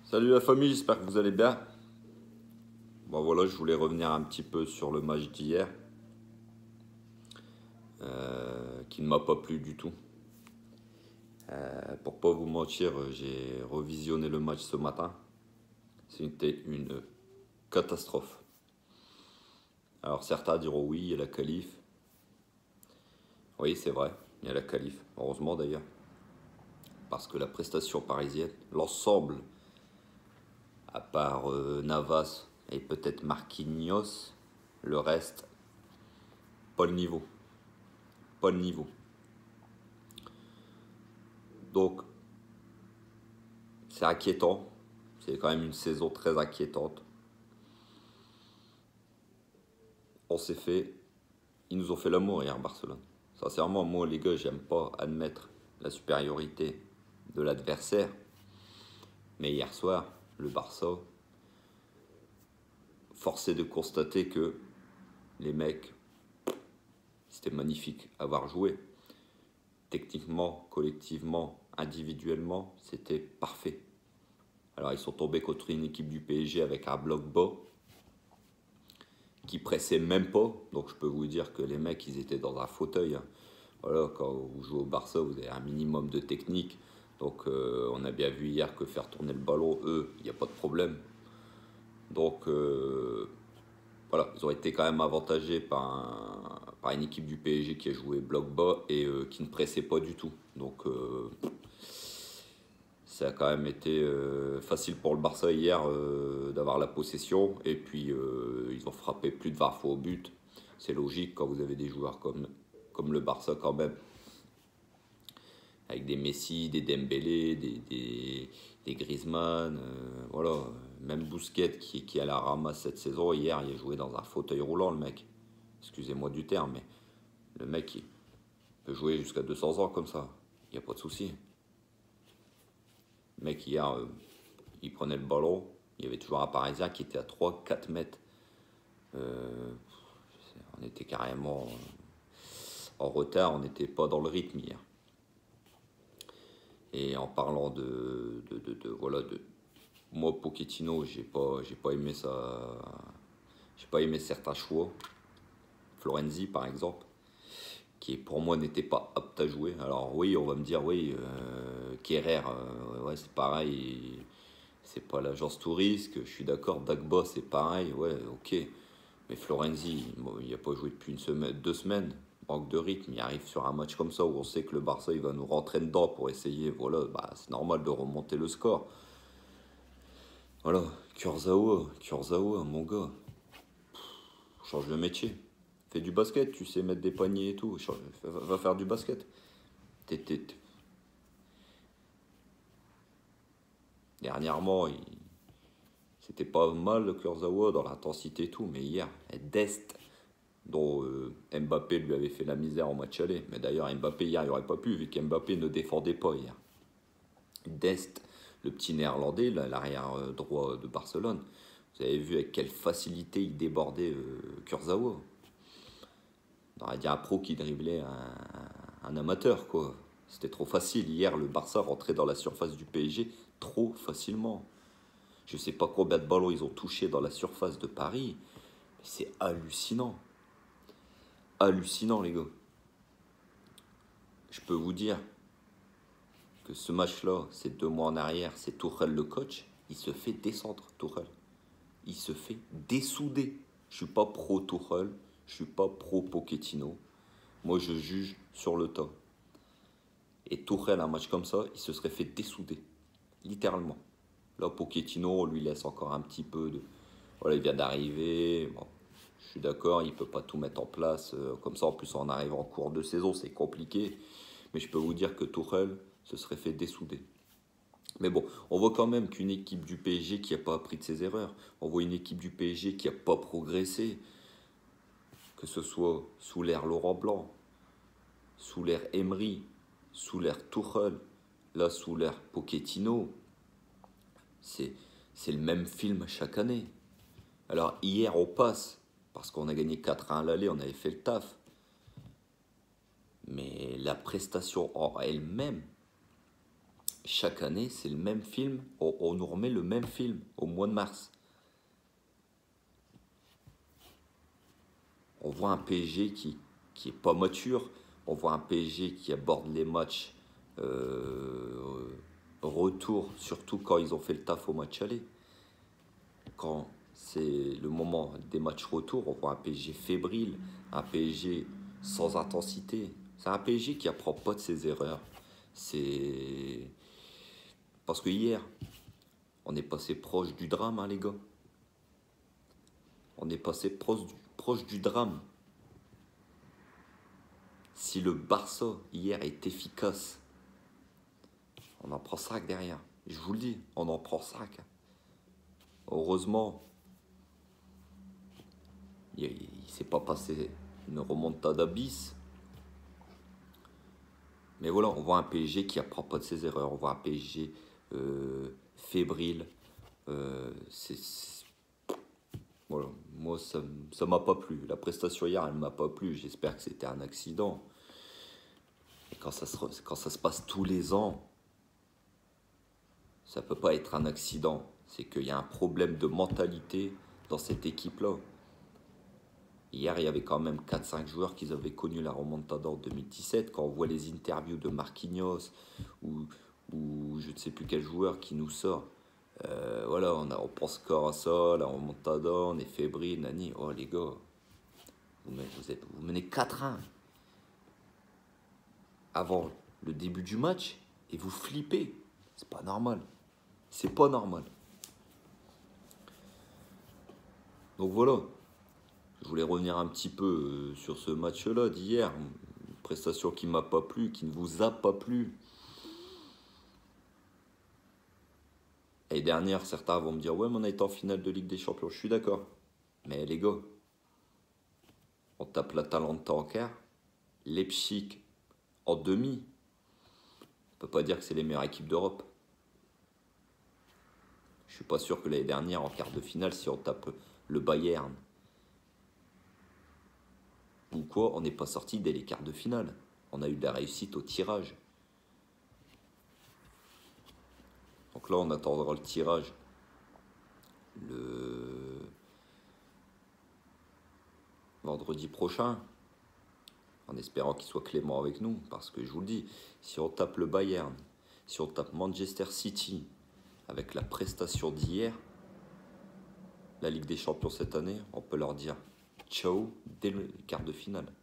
Salut la famille, j'espère que vous allez bien. Bon voilà, je voulais revenir un petit peu sur le match d'hier, qui ne m'a pas plu du tout. Pour pas vous mentir, j'ai revisionné le match ce matin. C'était une catastrophe. Alors certains diront oui, il y a la qualif. Oui, c'est vrai, il y a la qualif. Heureusement d'ailleurs. Parce que la prestation parisienne, l'ensemble, à part Navas et peut-être Marquinhos, le reste, pas le niveau. Pas le niveau. Donc, c'est inquiétant. C'est quand même une saison très inquiétante. On s'est fait. Ils nous ont fait l'amour hier, Barcelone. Sincèrement, moi, les gars, j'aime pas admettre la supériorité de l'adversaire. Mais hier soir, le Barça, forcé de constater que les mecs, c'était magnifique à avoir joué. Techniquement, collectivement, individuellement, c'était parfait. Alors, ils sont tombés contre une équipe du PSG avec un bloc bas qui pressait même pas. Donc je peux vous dire que les mecs, ils étaient dans un fauteuil. Voilà, quand vous jouez au Barça, vous avez un minimum de technique. Donc on a bien vu hier que faire tourner le ballon, eux, il n'y a pas de problème. Donc voilà, ils ont été quand même avantagés par une équipe du PSG qui a joué bloc bas et qui ne pressait pas du tout. Donc ça a quand même été facile pour le Barça hier d'avoir la possession. Et puis, ils ont frappé plus de 20 fois au but. C'est logique quand vous avez des joueurs comme le Barça quand même. Avec des Messi, des Dembélé, des Griezmann. Voilà. Même Busquets qui a la ramasse cette saison. Hier, il a joué dans un fauteuil roulant, le mec. Excusez-moi du terme, mais le mec, il peut jouer jusqu'à 200 ans comme ça. Il n'y a pas de souci. Le mec, hier, il prenait le ballon. Il y avait toujours un Parisien qui était à 3-4 mètres. Euh, on était carrément en retard, on n'était pas dans le rythme hier. Et en parlant voilà, moi, Pochettino, j'ai pas aimé ça. J'ai pas aimé certains choix. Florenzi, par exemple, qui pour moi n'était pas apte à jouer. Alors oui, on va me dire, oui, Kerrer, ouais, c'est pareil. C'est pas l'agence touriste, je suis d'accord. Dagba, c'est pareil, ouais, ok. Mais Florenzi, bon, il n'a pas joué depuis une semaine, 2 semaines. Manque de rythme, il arrive sur un match comme ça où on sait que le Barça il va nous rentrer dedans pour essayer, voilà, bah, c'est normal de remonter le score. Voilà, Kurzawa, mon gars, change de métier. Fais du basket, tu sais mettre des paniers et tout. Va faire du basket. Dernièrement, c'était pas mal le Kurzawa dans l'intensité et tout, mais hier, Dest, dont Mbappé lui avait fait la misère en match aller. Mais d'ailleurs, Mbappé hier, il aurait pas pu, vu qu'Mbappé ne défendait pas hier. Dest, le petit néerlandais, l'arrière droit de Barcelone, vous avez vu avec quelle facilité il débordait Kurzawa. On aurait dit un pro qui driblait un amateur, quoi. C'était trop facile. Hier, le Barça rentrait dans la surface du PSG trop facilement. Je sais pas combien de ballons ils ont touché dans la surface de Paris. Mais c'est hallucinant. Hallucinant, les gars. Je peux vous dire que ce match-là, c'est 2 mois en arrière, c'est Tuchel le coach. Il se fait descendre, Tuchel. Il se fait dessouder. Je suis pas pro Tuchel, je suis pas pro Pochettino. Moi, je juge sur le tas. Et Tuchel, un match comme ça, il se serait fait dessouder. Littéralement. Là, Pochettino, on lui laisse encore un petit peu de... Voilà, il vient d'arriver. Bon, je suis d'accord, il ne peut pas tout mettre en place. Comme ça, en plus, en arrivant en cours de saison, c'est compliqué. Mais je peux vous dire que Tuchel se serait fait dessouder. Mais bon, on voit quand même qu'une équipe du PSG qui n'a pas appris de ses erreurs. On voit une équipe du PSG qui n'a pas progressé. Que ce soit sous l'ère Laurent Blanc, sous l'ère Emery, sous l'ère Tuchel, là sous l'ère Pochettino. C'est le même film chaque année. Alors hier on passe, parce qu'on a gagné 4-1 à l'aller, on avait fait le taf. Mais la prestation en elle-même, Chaque année, c'est le même film. On nous remet le même film au mois de mars. On voit un PSG qui est pas mature. On voit un PSG qui aborde les matchs retour, surtout quand ils ont fait le taf au match aller. Quand c'est le moment des matchs retour, on voit un PSG fébrile, un PSG sans intensité. C'est un PSG qui apprend pas de ses erreurs. C'est parce que hier, on est passé proche du drame, hein, les gars. On est passé proche du drame. Si le Barça hier est efficace, on en prend 5 derrière. Je vous le dis, on en prend 5. Heureusement, il ne s'est pas passé une remontada bis. Mais voilà, on voit un PSG qui apprend pas de ses erreurs. On voit un PSG fébrile. Voilà, moi ça m'a pas plu. La prestation hier, elle m'a pas plu. J'espère que c'était un accident. Et quand ça se passe tous les ans, ça peut pas être un accident. C'est qu'il y a un problème de mentalité dans cette équipe-là. Hier, il y avait quand même 4-5 joueurs qui avaient connu la remontada en 2017. Quand on voit les interviews de Marquinhos ou je ne sais plus quel joueur qui nous sort. Voilà, on pense encore à ça, la remontada, on est fébrile, nani. Oh les gars, vous menez 4-1 avant le début du match et vous flippez. C'est pas normal. C'est pas normal. Donc voilà. Je voulais revenir un petit peu sur ce match-là d'hier. Une prestation qui m'a pas plu, qui ne vous a pas plu. L'année dernière, certains vont me dire « Ouais, mais on a été en finale de Ligue des Champions. » Je suis d'accord. Mais les gars, on tape l'Atalanta en quart, Leipzig en demi. On peut pas dire que c'est les meilleures équipes d'Europe. Je suis pas sûr que l'année dernière, en quart de finale, si on tape le Bayern ou quoi, on n'est pas sorti dès les quarts de finale. On a eu de la réussite au tirage. Donc là, on attendra le tirage le vendredi prochain, en espérant qu'il soit clément avec nous. Parce que je vous le dis, si on tape le Bayern, si on tape Manchester City, avec la prestation d'hier, la Ligue des Champions cette année, on peut leur dire ciao dès le quart de finale.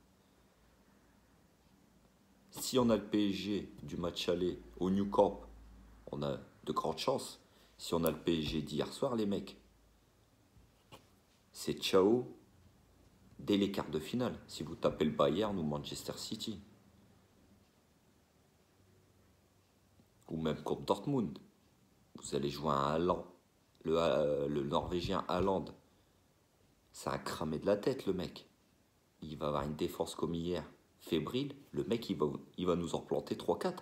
Si on a le PSG du match aller au New Camp, on a de grandes chances. Si on a le PSG d'hier soir, les mecs, c'est ciao dès les quarts de finale. Si vous tapez le Bayern ou Manchester City. Ou même contre Dortmund. Vous allez jouer un Haaland. Le Norvégien Haaland. Ça a cramé de la tête, le mec. Il va avoir une défense comme hier, fébrile. Le mec, il va nous en planter 3-4.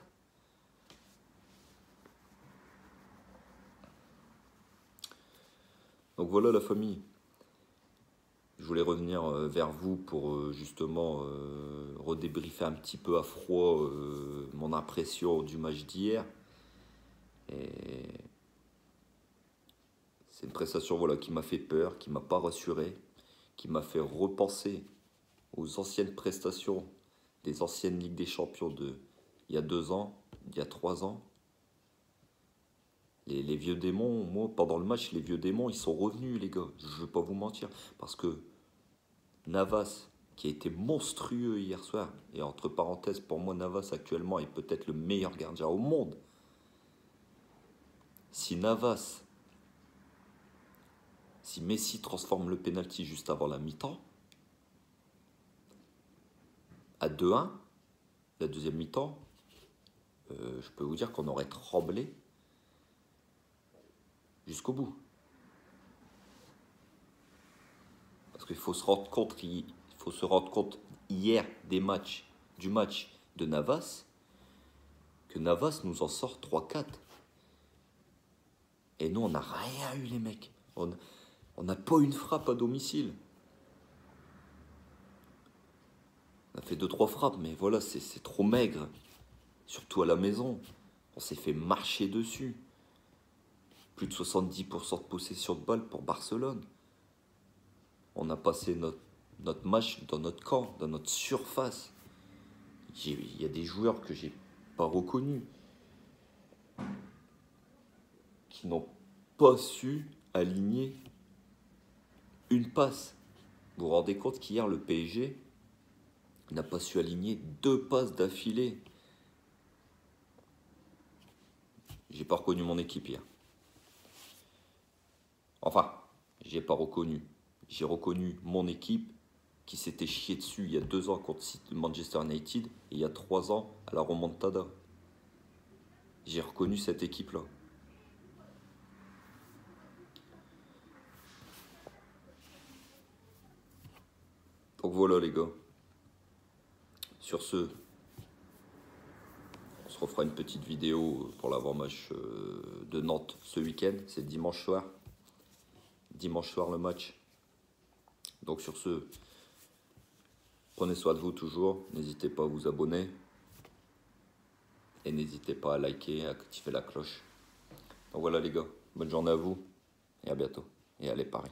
Donc voilà la famille. Je voulais revenir vers vous pour justement redébriefer un petit peu à froid mon impression du match d'hier. Et c'est une prestation voilà, qui m'a fait peur, qui m'a pas rassuré, qui m'a fait repenser aux anciennes prestations des anciennes Ligues des Champions de il y a 2 ans, il y a 3 ans. Les vieux démons, moi, pendant le match, les vieux démons, ils sont revenus, les gars. Je ne vais pas vous mentir. Parce que Navas, qui a été monstrueux hier soir, et entre parenthèses, pour moi, Navas actuellement est peut-être le meilleur gardien au monde. Si Messi transforme le penalty juste avant la mi-temps, à 2-1, la deuxième mi-temps, je peux vous dire qu'on aurait tremblé jusqu'au bout. Parce qu'il faut se rendre compte hier du match de Navas, que Navas nous en sort 3-4. Et nous, on n'a rien eu, les mecs. On n'a pas une frappe à domicile. On a fait 2-3 frappes, mais voilà, c'est trop maigre. Surtout à la maison. On s'est fait marcher dessus. Plus de 70% de possession de balle pour Barcelone. On a passé notre match dans notre camp, dans notre surface. Il y a des joueurs que j'ai pas reconnus, qui n'ont pas su aligner une passe. Vous vous rendez compte qu'hier, le PSG n'a pas su aligner 2 passes d'affilée. J'ai pas reconnu mon équipe hier. Enfin, j'ai pas reconnu. J'ai reconnu mon équipe qui s'était chié dessus il y a 2 ans contre Manchester United et il y a 3 ans à la remontada. J'ai reconnu cette équipe-là. Donc voilà les gars. Sur ce, on se refera une petite vidéo pour l'avant-match de Nantes ce week-end. C'est dimanche soir. Dimanche soir le match. Donc sur ce, prenez soin de vous toujours. N'hésitez pas à vous abonner. Et n'hésitez pas à liker, à activer la cloche. Donc voilà les gars, bonne journée à vous et à bientôt. Et allez Paris.